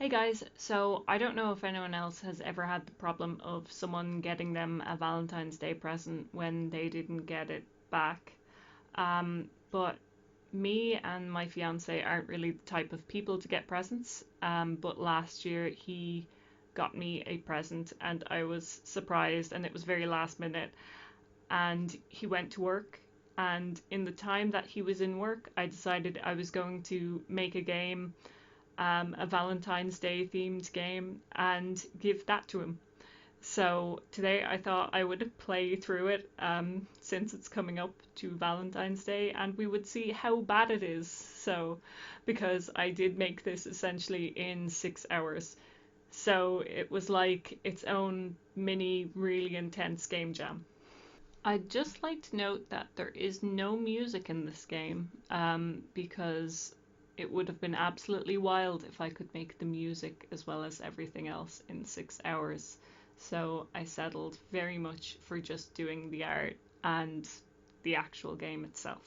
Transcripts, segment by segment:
Hey guys, so I don't know if anyone else has ever had the problem of someone getting them a Valentine's Day present when they didn't get it back. But me and my fiance aren't really the type of people to get presents. But last year he got me a present and I was surprised, and it was very last minute. And he went to work, and in the time that he was in work, I decided I was going to make a game, a Valentine's Day themed game, and give that to him. So today I thought I would play through it, since it's coming up to Valentine's Day, and we would see how bad it is. So, because I did make this essentially in 6 hours. So it was like its own mini, really intense game jam. I'd just like to note that there is no music in this game, because it would have been absolutely wild if I could make the music as well as everything else in 6 hours. So I settled very much for just doing the art and the actual game itself.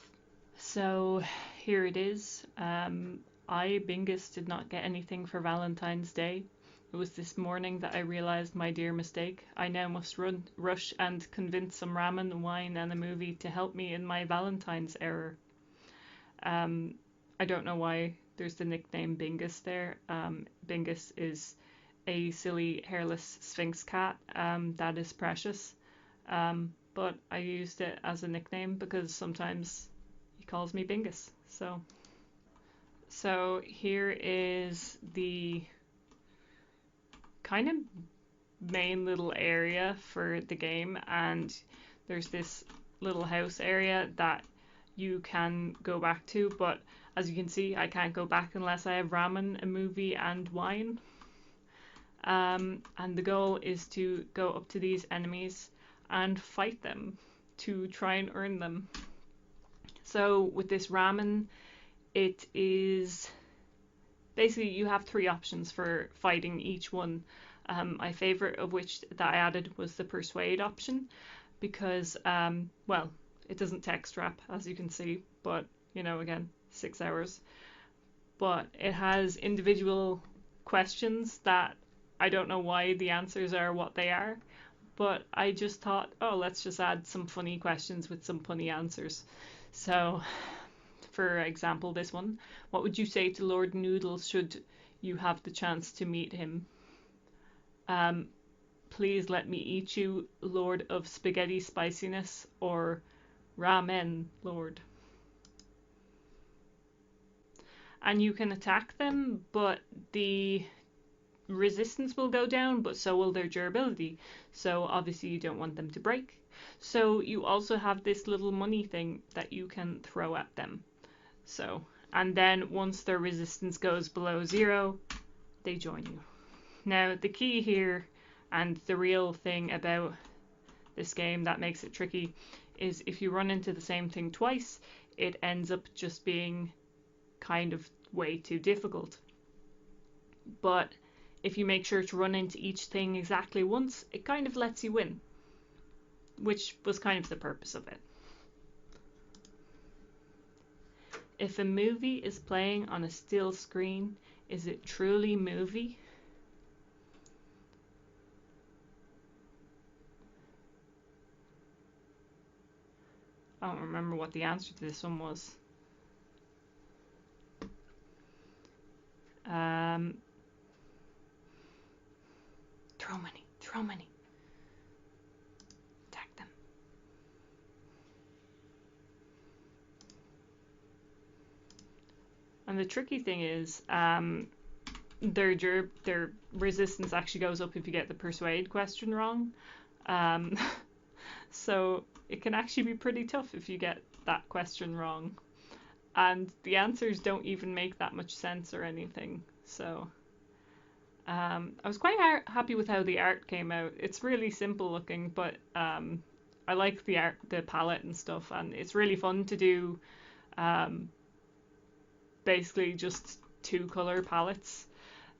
So here it is. Bingus, did not get anything for Valentine's Day. It was this morning that I realized my dear mistake. I now must rush and convince some ramen, wine, and a movie to help me in my Valentine's error. I don't know why there's the nickname Bingus there. Bingus is a silly hairless sphinx cat, that is precious. But I used it as a nickname because sometimes he calls me Bingus. So here is the kind of main little area for the game, and there's this little house area that you can go back to, but as you can see, I can't go back unless I have ramen, a movie, and wine. And the goal is to go up to these enemies and fight them to try and earn them. So with this ramen, it is basically you have three options for fighting each one. My favorite of which that I added was the persuade option because, well, it doesn't text wrap as you can see, but again, 6 hours. But it has individual questions that I don't know why the answers are what they are, but I just thought, oh, let's just add some funny questions with some funny answers. So, for example, this one: what would you say to Lord Noodles should you have the chance to meet him? Um, Please let me eat you, Lord of Spaghetti Spiciness, or Ramen Lord. And you can attack them, but the resistance will go down, but so will their durability. So obviously you don't want them to break. So you also have this little money thing that you can throw at them. So, and then once their resistance goes below 0, they join you. Now the key here, and the real thing about this game that makes it tricky, is if you run into the same thing twice, it ends up just being kind of way too difficult. But if you make sure to run into each thing exactly once, it kind of lets you win, which was kind of the purpose of it. If a movie is playing on a still screen, is it truly movie? I don't remember what the answer to this one was. Throw money, throw money. Attack them. And the tricky thing is, their resistance actually goes up if you get the persuade question wrong. So it can actually be pretty tough if you get that question wrong. And the answers don't even make that much sense or anything. So I was quite happy with how the art came out. It's really simple looking, but I like the art, the palette and stuff, and it's really fun to do. Basically just 2 color palettes,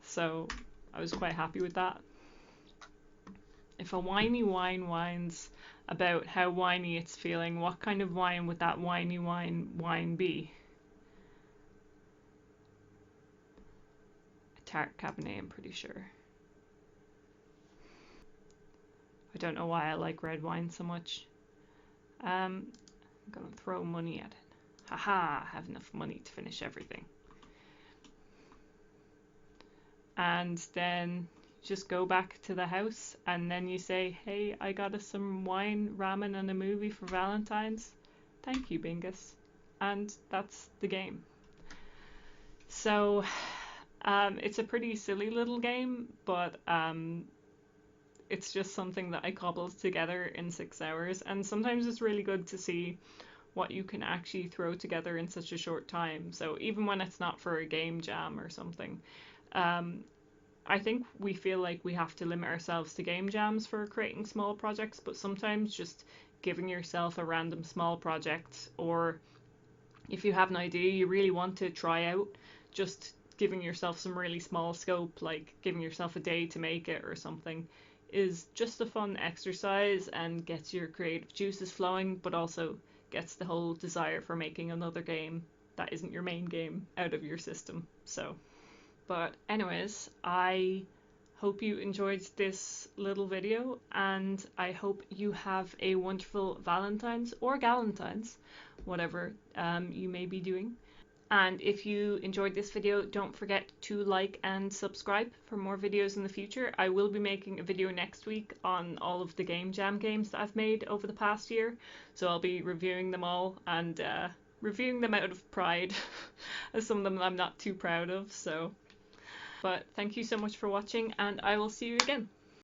so I was quite happy with that. If a whiny wine whines about how whiny it's feeling, what kind of wine would that whiny wine be? Tart Cabernet, I'm pretty sure. I don't know why I like red wine so much. I'm gonna throw money at it. Haha, I have enough money to finish everything. And then just go back to the house and then you say, hey, I got us some wine, ramen, and a movie for Valentine's. Thank you, Bingus. And that's the game. So it's a pretty silly little game, but it's just something that I cobbled together in 6 hours. And sometimes it's really good to see what you can actually throw together in such a short time. So even when it's not for a game jam or something, I think we feel like we have to limit ourselves to game jams for creating small projects, but sometimes just giving yourself a random small project, or if you have an idea you really want to try out, just giving yourself some really small scope, like giving yourself a day to make it or something, is just a fun exercise and gets your creative juices flowing, but also gets the whole desire for making another game that isn't your main game out of your system. So, but anyways, I hope you enjoyed this little video, and I hope you have a wonderful Valentine's or Galentine's, whatever you may be doing. And if you enjoyed this video, don't forget to like and subscribe for more videos in the future. I will be making a video next week on all of the Game Jam games that I've made over the past year. So I'll be reviewing them all and reviewing them out of pride, as some of them I'm not too proud of. So, but thank you so much for watching, and I will see you again.